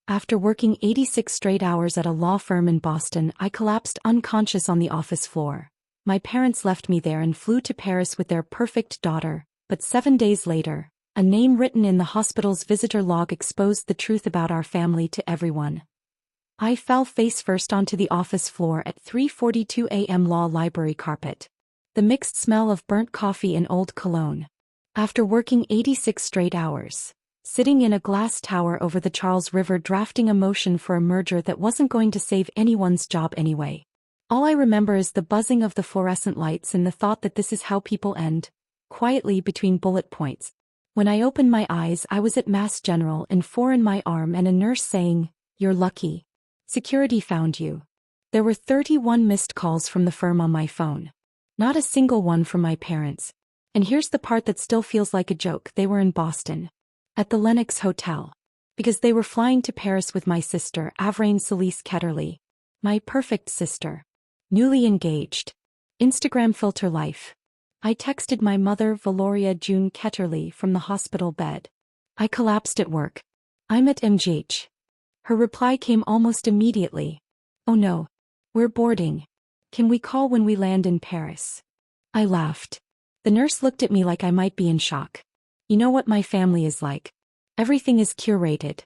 After working 86 straight hours at a law firm in Boston, I collapsed unconscious on the office floor. My parents left me there and flew to Paris with their perfect daughter, but 7 days later, a name written in the hospital's visitor log exposed the truth about our family to everyone. I fell face first onto the office floor at 3:42 a.m. law library carpet. The mixed smell of burnt coffee and old cologne. After working 86 straight hours, sitting in a glass tower over the Charles River drafting a motion for a merger that wasn't going to save anyone's job anyway. All I remember is the buzzing of the fluorescent lights and the thought that this is how people end, quietly between bullet points. When I opened my eyes, I was at Mass General and 4 in my arm and a nurse saying, "You're lucky. Security found you." There were 31 missed calls from the firm on my phone. Not a single one from my parents. And here's the part that still feels like a joke: they were in Boston. At the Lenox Hotel. Because they were flying to Paris with my sister, Avrain Celise Ketterly. My perfect sister. Newly engaged. Instagram filter life. I texted my mother, Valoria June Ketterly, from the hospital bed. I collapsed at work. "I'm at MGH. Her reply came almost immediately. "Oh no. We're boarding. Can we call when we land in Paris?" I laughed. The nurse looked at me like I might be in shock. You know what my family is like. Everything is curated.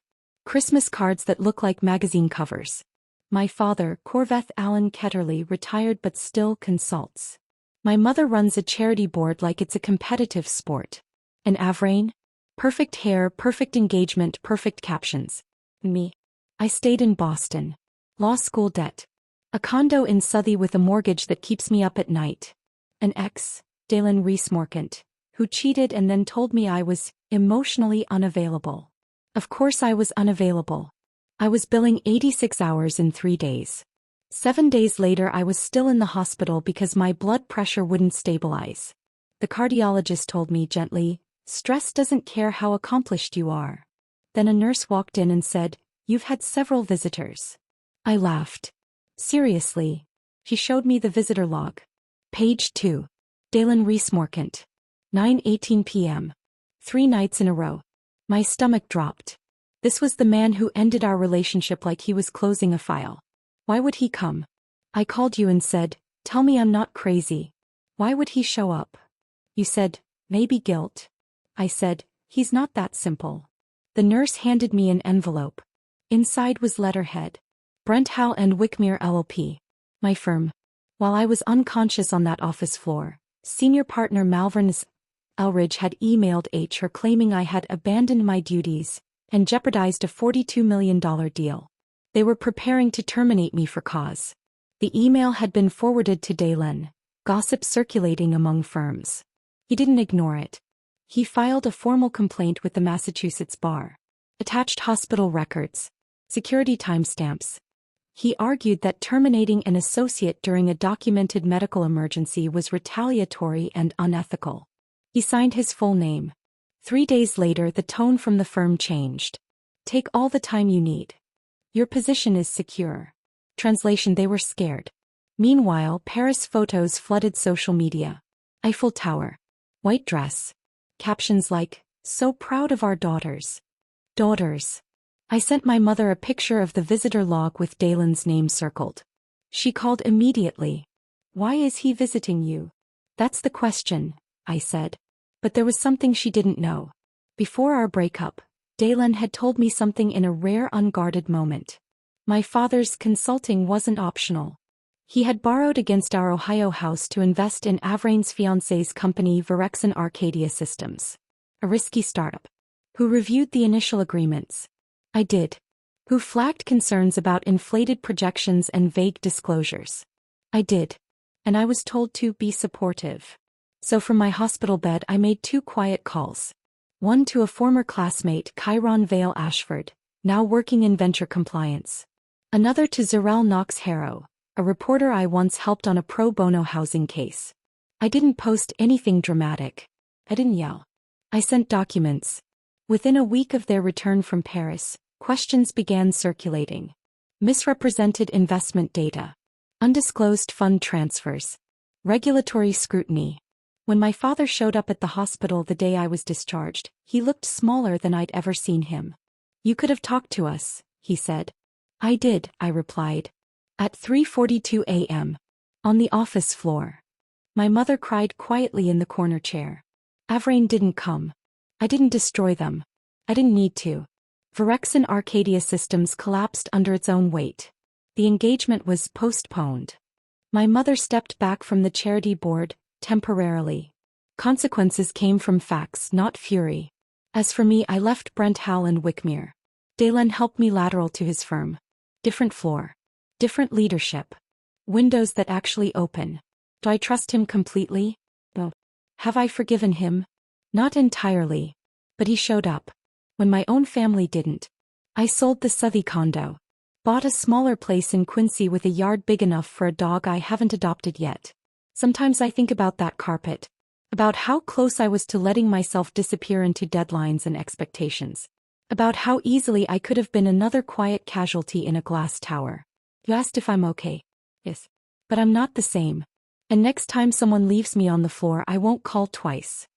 Christmas cards that look like magazine covers. My father, Corveth Allen Ketterly, retired but still consults. My mother runs a charity board like it's a competitive sport. And Avrain? Perfect hair, perfect engagement, perfect captions. Me? I stayed in Boston. Law school debt. A condo in Southie with a mortgage that keeps me up at night. An ex, Dalen Rees-Morcant, who cheated and then told me I was emotionally unavailable. Of course I was unavailable. I was billing 86 hours in 3 days. 7 days later I was still in the hospital because my blood pressure wouldn't stabilize. The cardiologist told me gently, "Stress doesn't care how accomplished you are." Then a nurse walked in and said, "You've had several visitors." I laughed. "Seriously?" She showed me the visitor log. Page 2. Dalen Rees-Morcant. 9:18 p.m. 3 nights in a row. My stomach dropped. This was the man who ended our relationship like he was closing a file. Why would he come? I called you and said, "Tell me I'm not crazy." Why would he show up? You said, "Maybe guilt." I said, "He's not that simple." The nurse handed me an envelope. Inside was letterhead. Brent Howe and Wickmere LLP. My firm. While I was unconscious on that office floor, senior partner Malvern Elridge had emailed her claiming I had abandoned my duties and jeopardized a $42 million deal. They were preparing to terminate me for cause. The email had been forwarded to Dalen, gossip circulating among firms. He didn't ignore it. He filed a formal complaint with the Massachusetts bar. Attached hospital records. Security timestamps. He argued that terminating an associate during a documented medical emergency was retaliatory and unethical. He signed his full name. 3 days later the tone from the firm changed. "Take all the time you need. Your position is secure." Translation: they were scared. Meanwhile, Paris photos flooded social media. Eiffel Tower. White dress. Captions like, "So proud of our daughters." Daughters. I sent my mother a picture of the visitor log with Dalen's name circled. She called immediately. "Why is he visiting you?" "That's the question," I said. But there was something she didn't know. Before our breakup, Dalen had told me something in a rare unguarded moment. My father's consulting wasn't optional. He had borrowed against our Ohio house to invest in Avrain's fiancé's company Virexon Arcadia Systems. A risky startup. Who reviewed the initial agreements? I did. Who flagged concerns about inflated projections and vague disclosures? I did. And I was told to be supportive. So from my hospital bed I made 2 quiet calls. One to a former classmate, Chiron Vale Ashford, now working in venture compliance. Another to Zarel Knox Harrow, a reporter I once helped on a pro bono housing case. I didn't post anything dramatic. I didn't yell. I sent documents. Within a week of their return from Paris, questions began circulating. Misrepresented investment data. Undisclosed fund transfers. Regulatory scrutiny. When my father showed up at the hospital the day I was discharged, he looked smaller than I'd ever seen him. "You could have talked to us," he said. I did, I replied. At 3:42 a.m. On the office floor. My mother cried quietly in the corner chair. Avrain didn't come. I didn't destroy them. I didn't need to. Virexin Arcadia Systems collapsed under its own weight. The engagement was postponed. My mother stepped back from the charity board, temporarily. Consequences came from facts, not fury. As for me, I left Brent Howell and Wickmere. Dalen helped me lateral to his firm. Different floor. Different leadership. Windows that actually open. Do I trust him completely? No. Have I forgiven him? Not entirely. But he showed up. When my own family didn't. I sold the Southey condo. Bought a smaller place in Quincy with a yard big enough for a dog I haven't adopted yet. Sometimes I think about that carpet. About how close I was to letting myself disappear into deadlines and expectations. About how easily I could have been another quiet casualty in a glass tower. You asked if I'm okay. Yes. But I'm not the same. And next time someone leaves me on the floor, I won't call twice.